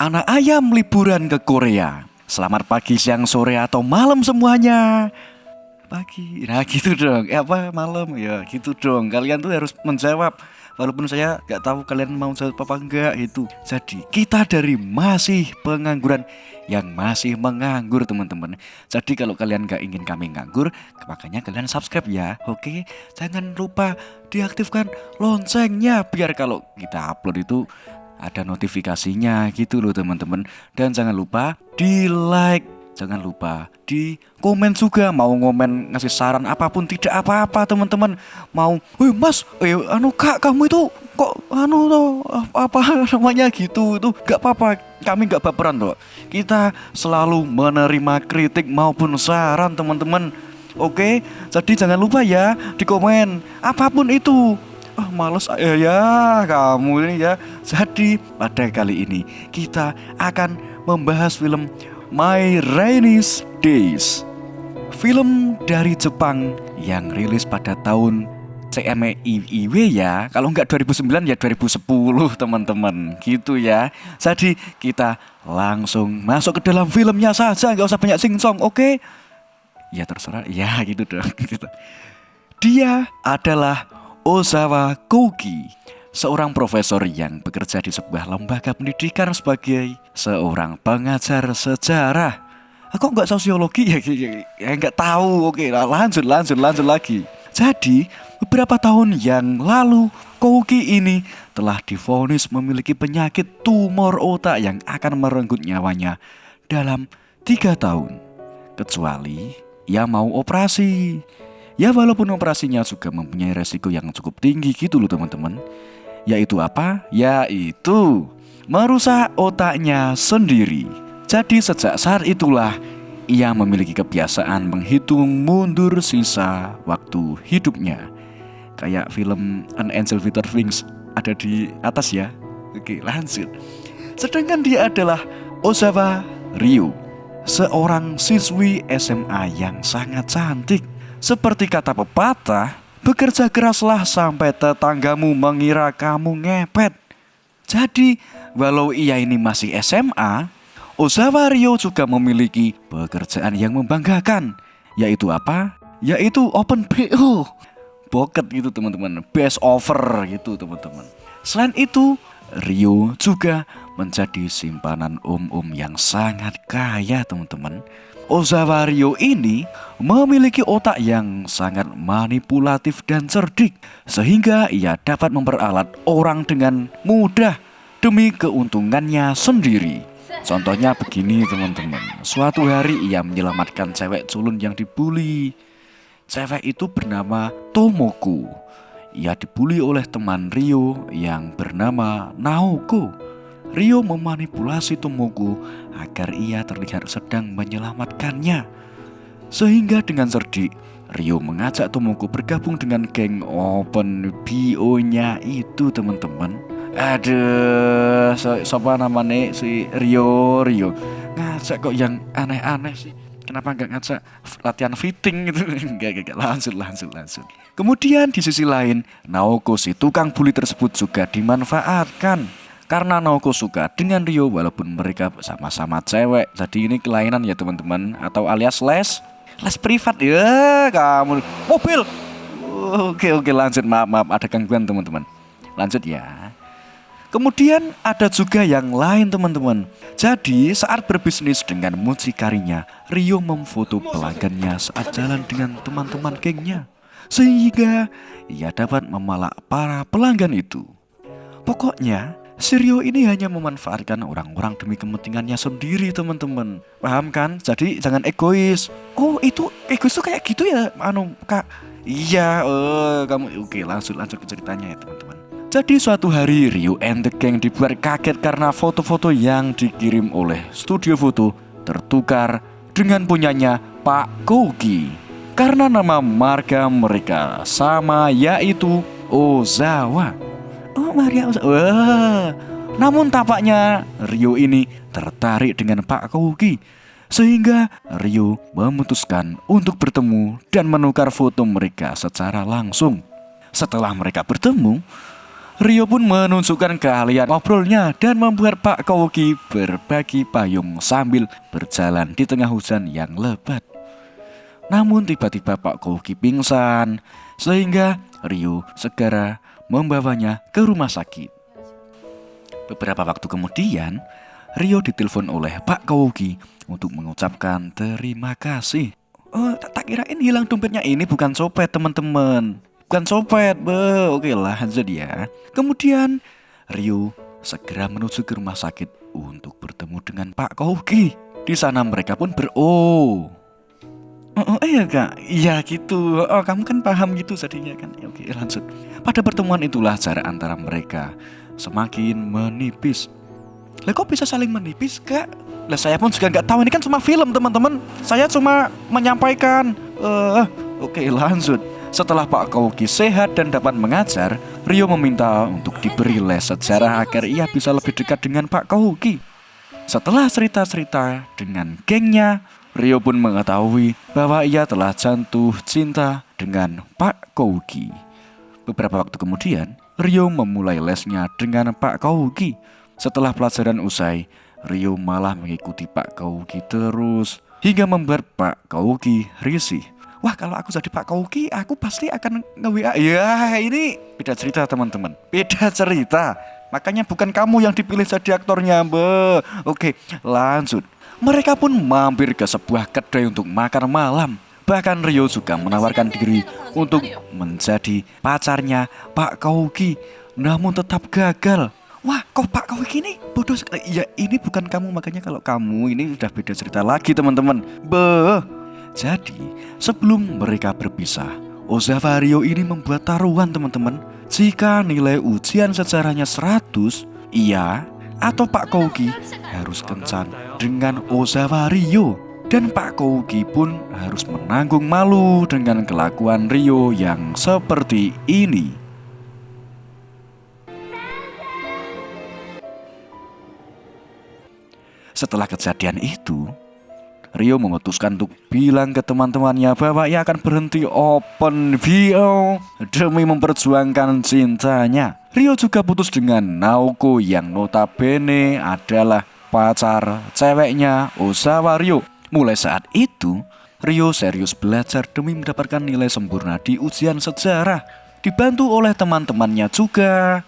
anak ayam liburan ke Korea. Selamat pagi, siang, sore, atau malam semuanya. Pagi, nah gitu dong. Apa malam ya gitu dong. Kalian tuh harus menjawab. Walaupun saya nggak tahu kalian mau jawab apa enggak itu. Jadi kita dari masih pengangguran yang masih menganggur teman-teman. Jadi kalau kalian nggak ingin kami nganggur, makanya kalian subscribe ya. Oke, jangan lupa diaktifkan loncengnya biar kalau kita upload itu ada notifikasinya gitu loh teman-teman. Dan jangan lupa di like. Jangan lupa di komen juga, mau ngomen ngasih saran apapun tidak apa-apa teman-teman. Mau, mas, kak kamu itu kok tuh apa namanya gitu itu gak apa-apa, kami gak baperan tuh. Kita selalu menerima kritik maupun saran teman-teman. Oke, jadi jangan lupa ya di komen apapun itu. Males ya kamu ini ya. Jadi pada kali ini kita akan membahas film My Rainy Days, film dari Jepang yang rilis pada tahun CMEIW ya. Kalau nggak 2009 ya 2010 teman-teman, gitu ya. Jadi kita langsung masuk ke dalam filmnya saja, nggak usah banyak sing-song, oke? Ya terserah, ya gitu dong. Dia adalah Ozawa Koki, seorang profesor yang bekerja di sebuah lembaga pendidikan sebagai seorang pengajar sejarah. Aku nggak sosiologi ya, nggak tahu. Oke, lanjut lagi. Jadi beberapa tahun yang lalu Koki ini telah divonis memiliki penyakit tumor otak yang akan merenggut nyawanya dalam 3 tahun, kecuali ia mau operasi. Ya walaupun operasinya juga mempunyai resiko yang cukup tinggi gitu loh teman-teman. Yaitu apa? Yaitu merusak otaknya sendiri. Jadi sejak saat itulah ia memiliki kebiasaan menghitung mundur sisa waktu hidupnya. Kayak film An Angel with Wings ada di atas ya. Oke, lanjut. Sedangkan dia adalah Ozawa Ryo, seorang siswi SMA yang sangat cantik. Seperti kata pepatah, bekerja keraslah sampai tetanggamu mengira kamu ngepet. Jadi, walau ia ini masih SMA, Ozawa Ryo juga memiliki pekerjaan yang membanggakan. Yaitu apa? Yaitu open BO. Boket gitu teman-teman, best offer gitu teman-teman. Selain itu, Ryo juga menjadi simpanan om-om yang sangat kaya teman-teman. Ozawa Ryo ini memiliki otak yang sangat manipulatif dan cerdik, sehingga ia dapat memperalat orang dengan mudah demi keuntungannya sendiri. Contohnya begini teman-teman, suatu hari ia menyelamatkan cewek culun yang dibully. Cewek itu bernama Tomoko. Ia dibully oleh teman Ryo yang bernama Naoko. Ryo memanipulasi Tomoko agar ia terlihat sedang menyelamatkannya. Sehingga dengan cerdik, Ryo mengajak Tomoko bergabung dengan geng open BO-nya itu teman-teman. Aduh, siapa namanya si Ryo ngajak kok yang aneh-aneh sih. Kenapa nggak ngajak latihan fitting gitu? Enggak, lanjut. Kemudian di sisi lain, Naoko si tukang bully tersebut juga dimanfaatkan. Karena Naoko suka dengan Ryo walaupun mereka sama-sama cewek. Jadi ini kelainan ya teman-teman, atau alias les privat ya kamu. Mobil. Oke, lanjut. Maaf ada gangguan teman-teman. Lanjut ya. Kemudian ada juga yang lain teman-teman. Jadi saat berbisnis dengan mucikarinya, Ryo memfoto pelanggannya saat jalan dengan teman-teman gengnya, sehingga ia dapat memalak para pelanggan itu. Pokoknya si Ryo ini hanya memanfaatkan orang-orang demi kepentingannya sendiri teman-teman. Paham kan? Jadi jangan egois. Oh itu egois tuh kayak gitu ya kak? Iya kamu. Oke, lanjut ke ceritanya ya teman-teman. Jadi suatu hari Ryo and the gang dibuat kaget karena foto-foto yang dikirim oleh studio foto tertukar dengan punyanya Pak Koki. Karena nama marga mereka sama, yaitu Ozawa. Oh, Maria Ozawa. Namun tampaknya Ryo ini tertarik dengan Pak Koki, sehingga Ryo memutuskan untuk bertemu dan menukar foto mereka secara langsung. Setelah mereka bertemu, Rio pun menunjukkan keahlian ngobrolnya dan membuat Pak Kouki berbagi payung sambil berjalan di tengah hujan yang lebat. Namun tiba-tiba Pak Kouki pingsan, sehingga Rio segera membawanya ke rumah sakit. Beberapa waktu kemudian, Rio ditelepon oleh Pak Kouki untuk mengucapkan terima kasih. Oh, tak kirain hilang dompetnya, ini bukan copet teman-teman. Bukan copet, oke lah lanjut ya. Kemudian Rio segera menuju ke rumah sakit untuk bertemu dengan Pak Kouki. Di sana mereka pun iya kak, iya gitu. Oh kamu kan paham gitu jadinya kan. Ya, oke lanjut. Pada pertemuan itulah jarak antara mereka semakin menipis. Lah kok bisa saling menipis kak? Lah saya pun juga nggak tahu, ini kan cuma film teman-teman. Saya cuma menyampaikan. Oke lanjut. Setelah Pak Kouki sehat dan dapat mengajar, Rio meminta untuk diberi les sejarah agar ia bisa lebih dekat dengan Pak Kouki. Setelah cerita-cerita dengan gengnya, Rio pun mengetahui bahwa ia telah jatuh cinta dengan Pak Kouki. Beberapa waktu kemudian, Rio memulai lesnya dengan Pak Kouki. Setelah pelajaran usai, Rio malah mengikuti Pak Kouki terus hingga membuat Pak Kouki risih. Wah kalau aku jadi Pak Kouki, aku pasti akan nge-WA. Ya ini beda cerita teman-teman, beda cerita. Makanya bukan kamu yang dipilih jadi aktornya, Mbak. Oke lanjut. Mereka pun mampir ke sebuah kedai untuk makan malam. Bahkan Rio juga menawarkan diri untuk menjadi pacarnya Pak Kouki, namun tetap gagal. Wah kok Pak Kouki ini bodoh sekali. Ya ini bukan kamu, makanya kalau kamu ini udah beda cerita lagi teman-teman. Jadi sebelum mereka berpisah, Ozawa Rio ini membuat taruhan teman-teman. Jika nilai ujian sejarahnya 100, ia atau Pak Kouki harus kencan dengan Ozawa Rio. Dan Pak Kouki pun harus menanggung malu dengan kelakuan Rio yang seperti ini. Setelah kejadian itu, Rio memutuskan untuk bilang ke teman-temannya bahwa ia akan berhenti open BO demi memperjuangkan cintanya. Rio juga putus dengan Naoko yang notabene adalah pacar ceweknya Ozawa Rio. Mulai saat itu, Rio serius belajar demi mendapatkan nilai sempurna di ujian sejarah, dibantu oleh teman-temannya juga.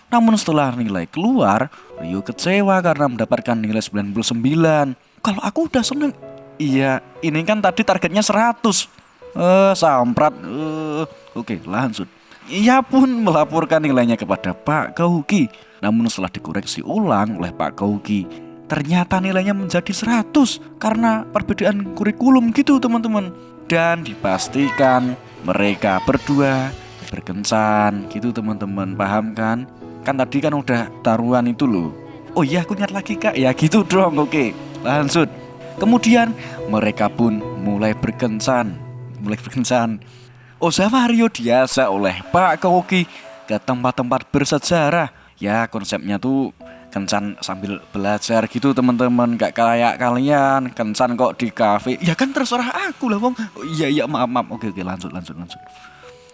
Namun setelah nilai keluar, Rio kecewa karena mendapatkan nilai 99. Kalau aku udah seneng. Iya, ini kan tadi targetnya 100. Samprat. Oke, lanjut. Ia pun melaporkan nilainya kepada Pak Kouki. Namun setelah dikoreksi ulang oleh Pak Kouki, ternyata nilainya menjadi 100 karena perbedaan kurikulum gitu teman-teman. Dan dipastikan mereka berdua berkencan gitu teman-teman, paham kan? Kan tadi kan udah taruhan itu loh. Oh iya aku ingat lagi kak, ya gitu dong. Oke lanjut. Kemudian mereka pun mulai berkencan. Ozawa Rio diajak oleh Pak Kouki ke tempat-tempat bersejarah. Ya konsepnya tuh kencan sambil belajar gitu teman-teman. Gak kayak kalian kencan kok di kafe. Ya kan terserah aku lah wong. Iya maaf. Oke lanjut.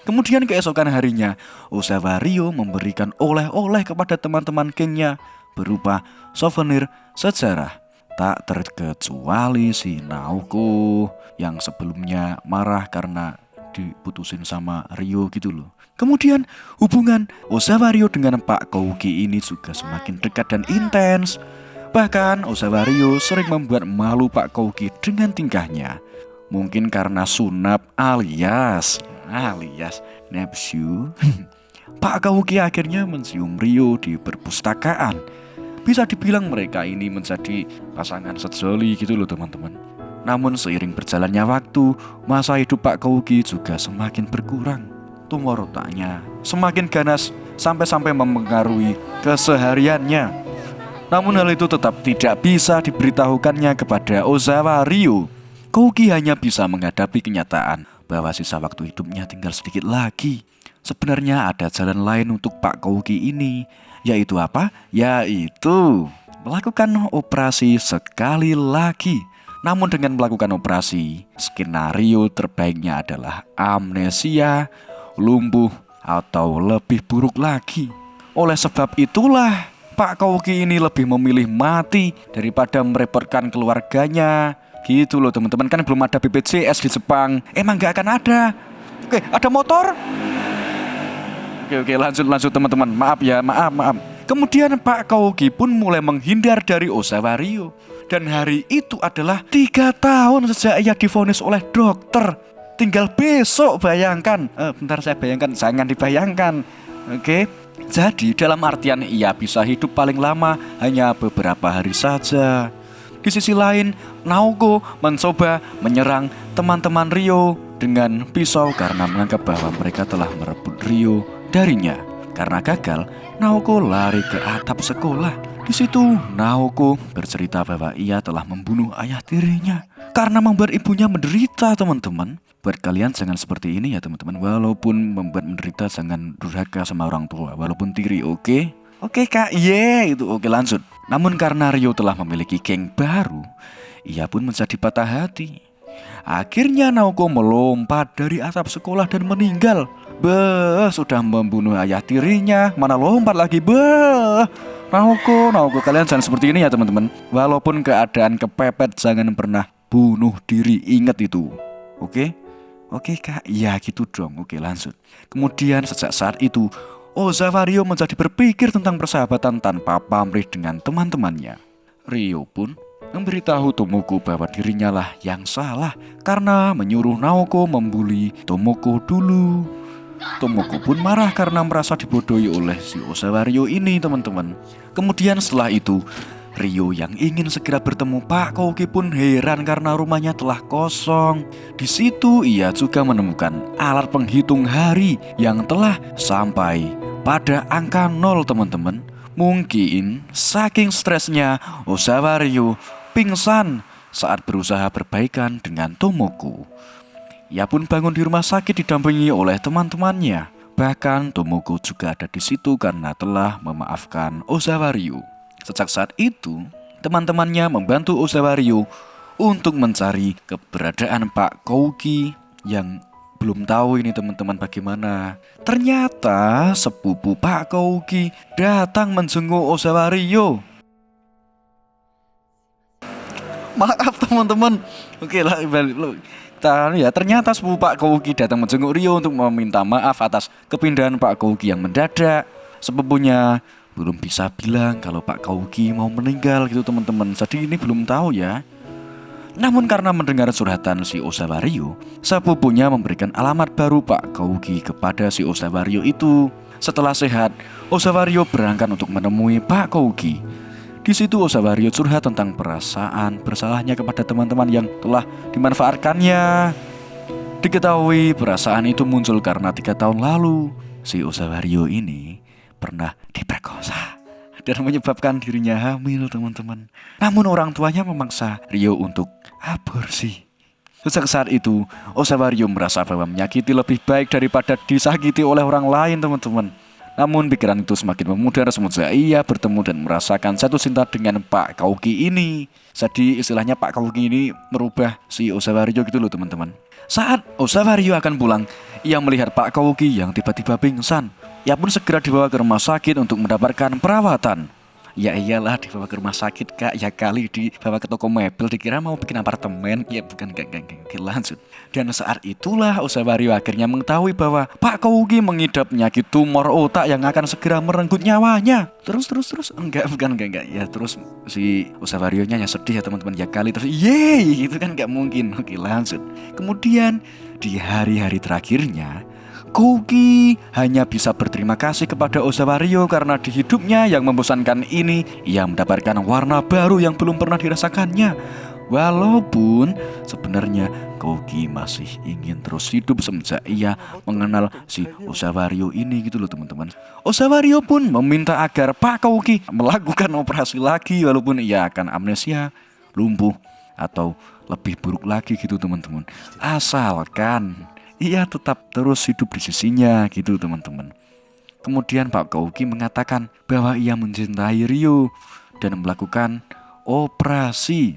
Kemudian keesokan harinya, Ozawa Rio memberikan oleh-oleh kepada teman-teman gengnya berupa souvenir sejarah. Tak terkecuali si Naoko yang sebelumnya marah karena diputusin sama Rio gitu loh. Kemudian hubungan Ozawa Rio dengan Pak Kouki ini juga semakin dekat dan intens. Bahkan Ozawa Rio sering membuat malu Pak Kouki dengan tingkahnya. Mungkin karena sunap alias nepsu. Pak Kouki akhirnya mencium Rio di perpustakaan. Bisa dibilang mereka ini menjadi pasangan sejoli gitu loh teman-teman. Namun seiring berjalannya waktu, masa hidup Pak Kouki juga semakin berkurang. Tumor otaknya semakin ganas sampai-sampai mempengaruhi kesehariannya. Namun hal itu tetap tidak bisa diberitahukannya kepada Ozawa Rio. Kouki hanya bisa menghadapi kenyataan bahwa sisa waktu hidupnya tinggal sedikit lagi. Sebenarnya ada jalan lain untuk Pak Kouki ini, yaitu apa? Yaitu melakukan operasi sekali lagi. Namun dengan melakukan operasi, skenario terbaiknya adalah amnesia, lumpuh, atau lebih buruk lagi. Oleh sebab itulah Pak Kouki ini lebih memilih mati daripada merepotkan keluarganya. Gitu loh teman-teman, kan belum ada BPJS di Jepang. Emang gak akan ada. Oke, ada motor. Oke, lanjut teman-teman. Maaf ya, maaf. Kemudian Pak Kouki pun mulai menghindar dari Ozawa Ryo. Dan hari itu adalah 3 tahun sejak ia divonis oleh dokter. Tinggal besok, bayangkan. Bentar saya bayangkan, jangan dibayangkan. Oke. Jadi dalam artian ia bisa hidup paling lama hanya beberapa hari saja. Di sisi lain, Naoko mencoba menyerang teman-teman Ryo dengan pisau karena menganggap bahwa mereka telah merebut Ryo darinya. Karena gagal, Naoko lari ke atap sekolah. Di situ, Naoko bercerita bahwa ia telah membunuh ayah tirinya karena membuat ibunya menderita, teman-teman. Buat kalian jangan seperti ini ya, teman-teman. Walaupun membuat menderita, jangan durhaka sama orang tua, walaupun tiri, oke? Oke kak, itu oke, lanjut. Namun karena Ryo telah memiliki geng baru, ia pun menjadi patah hati. Akhirnya Naoko melompat dari atap sekolah dan meninggal. Sudah membunuh ayah tirinya, mana lompat lagi, Naoko, kalian jangan seperti ini ya teman-teman. Walaupun keadaan kepepet, jangan pernah bunuh diri, ingat itu. Oke kak, ya gitu dong. Oke, lanjut. Kemudian sejak saat itu Ozawa Ryo menjadi berpikir tentang persahabatan tanpa pamrih dengan teman-temannya. Ryo pun memberitahu Tomoko bahwa dirinya lah yang salah karena menyuruh Naoko membuli Tomoko dulu. Tomoko pun marah karena merasa dibodohi oleh si Ozawa Ryo ini, teman-teman. Kemudian setelah itu, Ryo yang ingin segera bertemu Pak Kouki pun heran karena rumahnya telah kosong. Di situ ia juga menemukan alat penghitung hari yang telah sampai pada angka 0, teman-teman. Mungkin saking stresnya Ozawa Ryo pingsan saat berusaha berbaikan dengan Tomoko. Ia pun bangun di rumah sakit didampingi oleh teman-temannya. Bahkan Tomoko juga ada di situ karena telah memaafkan Ozawa Ryo. Sejak saat itu, teman-temannya membantu Ozawa Ryo untuk mencari keberadaan Pak Kouki yang belum tahu ini, teman-teman, bagaimana. Ternyata sepupu Pak Kouki datang menjenguk Ozawa Ryo. Maaf teman-teman. Oke lah, ya, ternyata sepupu Pak Kouki datang menjenguk Ryo untuk meminta maaf atas kepindahan Pak Kouki yang mendadak. Sepupunya belum bisa bilang kalau Pak Kouki mau meninggal gitu, teman-teman. Jadi ini belum tahu ya. Namun karena mendengar curhatan si Ozawa Ryo, sepupunya memberikan alamat baru Pak Kouki kepada si Ozawa Ryo itu. Setelah sehat, Ozawa Ryo berangkat untuk menemui Pak Kouki. Di situ Ozawa Ryo curhat tentang perasaan bersalahnya kepada teman-teman yang telah dimanfaatkannya. Diketahui perasaan itu muncul karena 3 tahun lalu si Ozawa Ryo ini pernah diperkosa dan menyebabkan dirinya hamil, teman-teman. Namun orang tuanya memaksa Ryo untuk aborsi. Sejak saat itu, Ozawa Ryo merasa bahwa menyakiti lebih baik daripada disakiti oleh orang lain, teman-teman. Namun pikiran itu semakin memudar semenjak ia bertemu dan merasakan jatuh cinta dengan Pak Kouki ini. Jadi istilahnya Pak Kouki ini merubah si Ozawa Ryo gitu loh, teman-teman. Saat Ozawa Ryo akan pulang, ia melihat Pak Kouki yang tiba-tiba pingsan. Ia pun segera dibawa ke rumah sakit untuk mendapatkan perawatan. Ya iyalah, dibawa ke rumah sakit kak, ya kali dibawa ke toko mebel, dikira mau bikin apartemen. Ya bukan, gak, lanjut. Dan saat itulah Ozawa Ryo akhirnya mengetahui bahwa Pak Kouki mengidap penyakit tumor otak yang akan segera merenggut nyawanya. Terus enggak. Ya terus si Ozawa Ryo-nya ya sedih ya, teman-teman. Ya kali terus yeay, itu kan gak mungkin. Oke, lanjut. Kemudian di hari-hari terakhirnya, Kouki hanya bisa berterima kasih kepada Ozawa Ryo karena di hidupnya yang membosankan ini ia mendapatkan warna baru yang belum pernah dirasakannya. Walaupun sebenarnya Kouki masih ingin terus hidup semenjak ia mengenal si Ozawa Ryo ini gitu loh, teman-teman. Ozawa Ryo pun meminta agar Pak Kouki melakukan operasi lagi walaupun ia akan amnesia, lumpuh, atau lebih buruk lagi gitu, teman-teman. Asalkan ia tetap terus hidup di sisinya gitu, teman-teman. Kemudian Pak Kouki mengatakan bahwa ia mencintai Ryo dan melakukan operasi.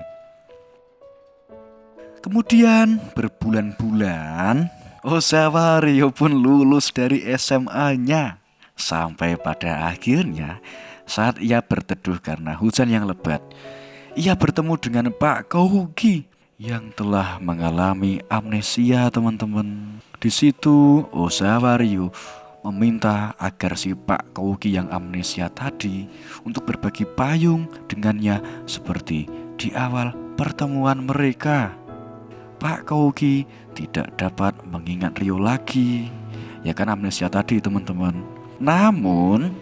Kemudian berbulan-bulan Osawario pun lulus dari SMA-nya. Sampai pada akhirnya saat ia berteduh karena hujan yang lebat, ia bertemu dengan Pak Kouki yang telah mengalami amnesia, teman-teman. Di situ Osawario meminta agar si Pak Kouki yang amnesia tadi untuk berbagi payung dengannya seperti di awal pertemuan mereka. Pak Kouki tidak dapat mengingat Rio lagi. Ya kan amnesia tadi, teman-teman. Namun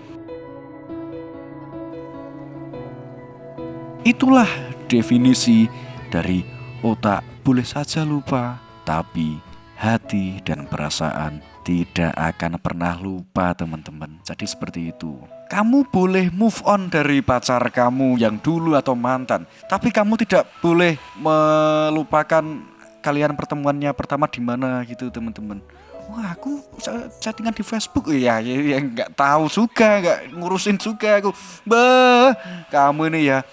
itulah definisi dari otak boleh saja lupa, tapi hati dan perasaan tidak akan pernah lupa, teman-teman. Jadi seperti itu. Kamu boleh move on dari pacar kamu yang dulu atau mantan, tapi kamu tidak boleh melupakan kalian pertemuannya pertama di mana gitu, teman-teman. Wah, aku chattingan di Facebook ya nggak tahu juga, nggak ngurusin juga aku. Kamu ini ya.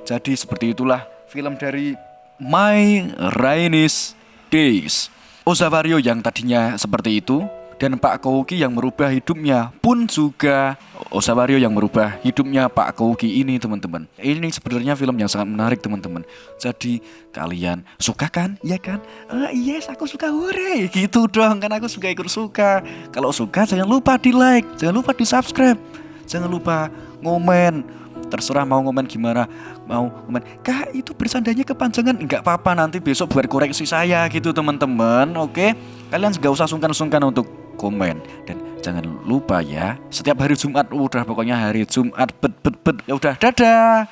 Jadi seperti itulah film dari My Rainiest Days. Osawario yang tadinya seperti itu, dan Pak Kouki yang merubah hidupnya pun juga Osawario yang merubah hidupnya Pak Kouki ini, teman-teman. Ini sebenarnya film yang sangat menarik, teman-teman. Jadi kalian suka kan? Ya kan? Yes, aku suka, hore. Gitu dong, kan aku juga ikut suka. Kalau suka jangan lupa di like, jangan lupa di subscribe, jangan lupa ngomen. Terserah mau ngomen gimana, mau ngomen Kak itu bersandanya kepanjangan, enggak apa-apa, nanti besok buat koreksi saya gitu, teman-teman. Oke, kalian gak usah sungkan-sungkan untuk komen. Dan jangan lupa ya, setiap hari Jumat, udah pokoknya hari Jumat bet. Ya udah, dadah.